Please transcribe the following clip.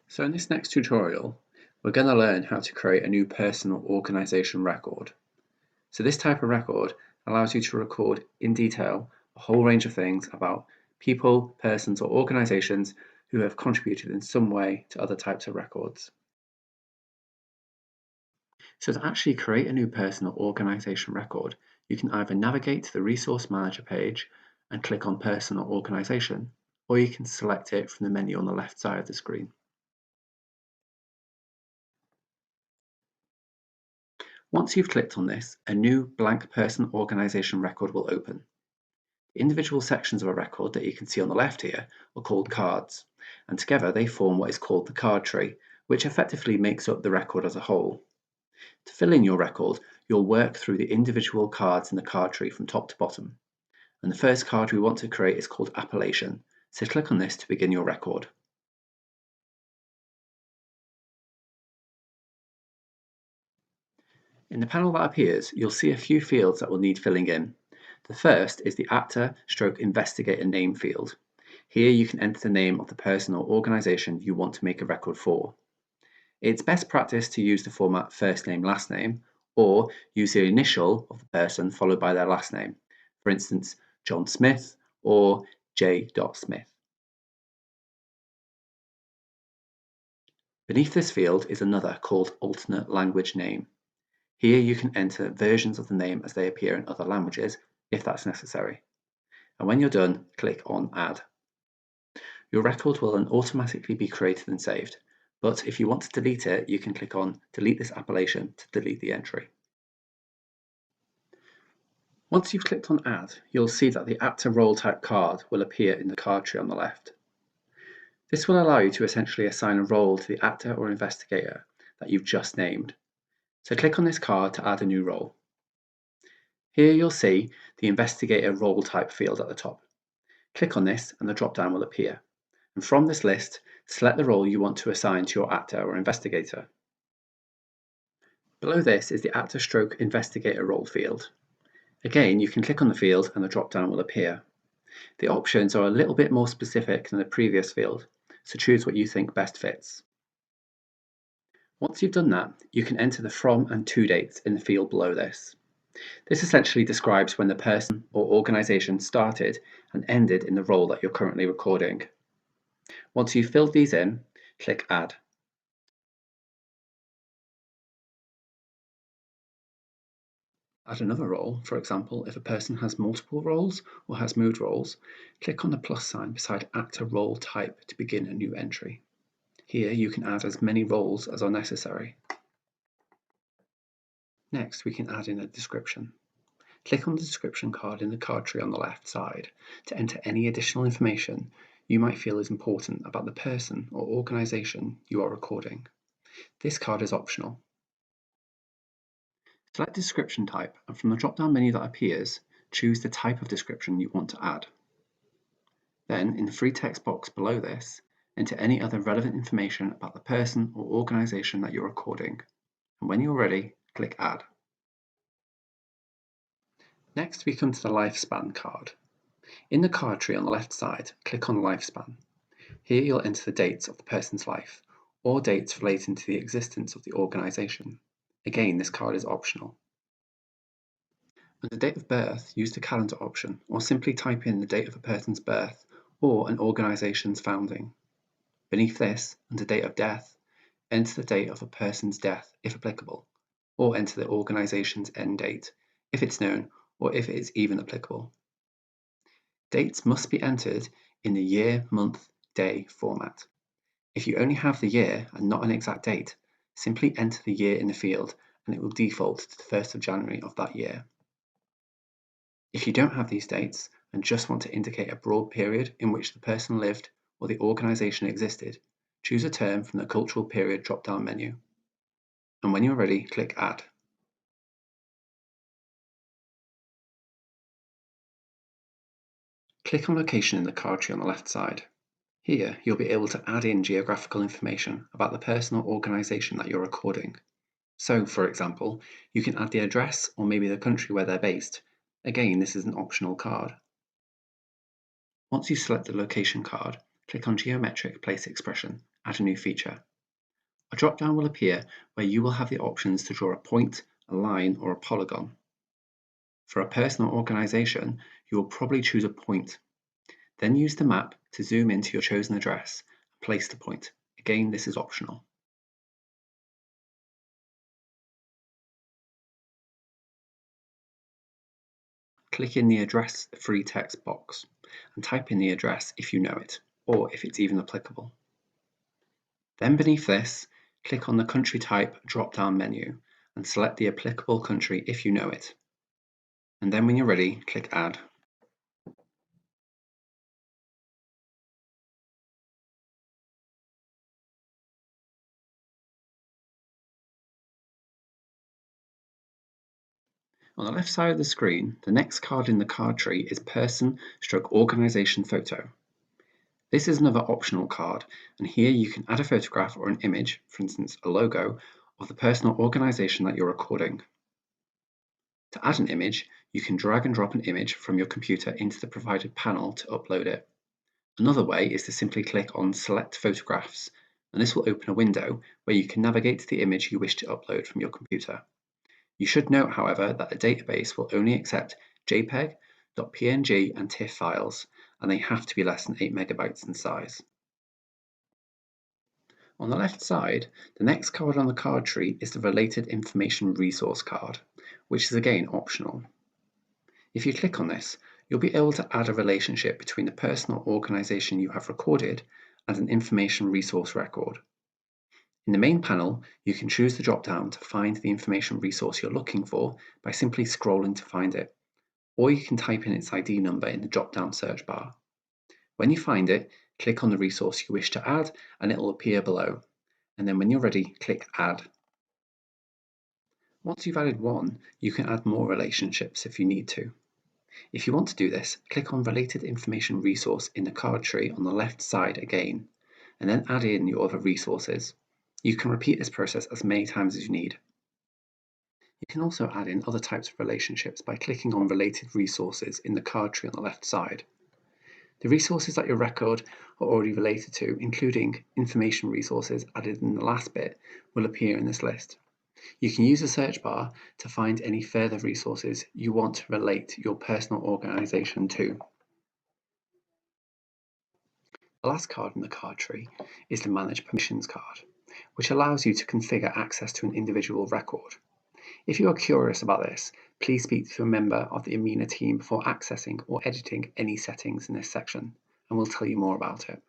So in this next tutorial, we're going to learn how to create a new personal organisation record. So this type of record allows you to record in detail a whole range of things about people, persons or organisations who have contributed in some way to other types of records. So to actually create a new personal organisation record, you can either navigate to the Resource Manager page and click on Personal Organisation, or you can select it from the menu on the left side of the screen. Once you've clicked on this, a new blank person organisation record will open. The individual sections of a record that you can see on the left here are called cards, and together they form what is called the card tree, which effectively makes up the record as a whole. To fill in your record, you'll work through the individual cards in the card tree from top to bottom. And the first card we want to create is called Appellation, so click on this to begin your record. In the panel that appears, you'll see a few fields that will need filling in. The first is the actor/investigator name field. Here you can enter the name of the person or organisation you want to make a record for. It's best practice to use the format first name, last name, or use the initial of the person followed by their last name. For instance, John Smith or J. Smith. Beneath this field is another called alternate language name. Here you can enter versions of the name as they appear in other languages, if that's necessary. And when you're done, click on Add. Your record will then automatically be created and saved, but if you want to delete it, you can click on Delete this appellation to delete the entry. Once you've clicked on Add, you'll see that the actor role type card will appear in the card tree on the left. This will allow you to essentially assign a role to the actor or investigator that you've just named. So click on this card to add a new role. Here you'll see the investigator role type field at the top. Click on this and the drop-down will appear. And from this list, select the role you want to assign to your actor or investigator. Below this is the actor/investigator role field. Again, you can click on the field and the drop-down will appear. The options are a little bit more specific than the previous field, so choose what you think best fits. Once you've done that, you can enter the from and to dates in the field below this. This essentially describes when the person or organisation started and ended in the role that you're currently recording. Once you've filled these in, click Add. Add another role, for example, if a person has multiple roles or has moved roles, click on the plus sign beside Actor Role Type to begin a new entry. Here you can add as many roles as are necessary. Next, we can add in a description. Click on the description card in the card tree on the left side to enter any additional information you might feel is important about the person or organisation you are recording. This card is optional. Select description type and from the drop-down menu that appears, choose the type of description you want to add. Then, in the free text box below this, enter any other relevant information about the person or organisation that you're recording. And when you're ready, click Add. Next, we come to the lifespan card. In the card tree on the left side, click on Lifespan. Here you'll enter the dates of the person's life, or dates relating to the existence of the organisation. Again, this card is optional. Under date of birth, use the calendar option, or simply type in the date of a person's birth or an organisation's founding. Beneath this, under date of death, enter the date of a person's death, if applicable, or enter the organisation's end date, if it's known, or if it is even applicable. Dates must be entered in the year, month, day format. If you only have the year and not an exact date, simply enter the year in the field and it will default to the 1st of January of that year. If you don't have these dates and just want to indicate a broad period in which the person lived or the organisation existed, choose a term from the Cultural Period drop-down menu. And when you're ready, click Add. Click on Location in the card tree on the left side. Here, you'll be able to add in geographical information about the person or organisation that you're recording. So, for example, you can add the address or maybe the country where they're based. Again, this is an optional card. Once you select the location card, click on Geometric Place Expression, add a new feature. A drop-down will appear where you will have the options to draw a point, a line, or a polygon. For a person or organisation, you will probably choose a point. Then use the map to zoom into your chosen address and place the point. Again, this is optional. Click in the Address Free text box and type in the address if you know it, or if it's even applicable. Then beneath this, click on the Country Type drop-down menu and select the applicable country if you know it. And then when you're ready, click Add. On the left side of the screen, the next card in the card tree is Person/Organisation Photo. This is another optional card, and here you can add a photograph or an image, for instance a logo, of the person or organisation that you're recording. To add an image, you can drag and drop an image from your computer into the provided panel to upload it. Another way is to simply click on Select Photographs, and this will open a window where you can navigate to the image you wish to upload from your computer. You should note, however, that the database will only accept JPEG, .png and TIFF files, and they have to be less than 8 megabytes in size. On the left side, the next card on the card tree is the Related Information Resource card, which is again optional. If you click on this, you'll be able to add a relationship between the person or organisation you have recorded and an information resource record. In the main panel, you can choose the drop-down to find the information resource you're looking for by simply scrolling to find it, or you can type in its ID number in the drop-down search bar. When you find it, click on the resource you wish to add and it will appear below, and then when you're ready, click Add. Once you've added one, you can add more relationships if you need to. If you want to do this, click on Related Information Resource in the card tree on the left side again, and then add in your other resources. You can repeat this process as many times as you need. You can also add in other types of relationships by clicking on Related Resources in the card tree on the left side. The resources that your record are already related to, including information resources added in the last bit, will appear in this list. You can use the search bar to find any further resources you want to relate your personal organisation to. The last card in the card tree is the Manage Permissions card, which allows you to configure access to an individual record. If you are curious about this, please speak to a member of the Amina team before accessing or editing any settings in this section, and we'll tell you more about it.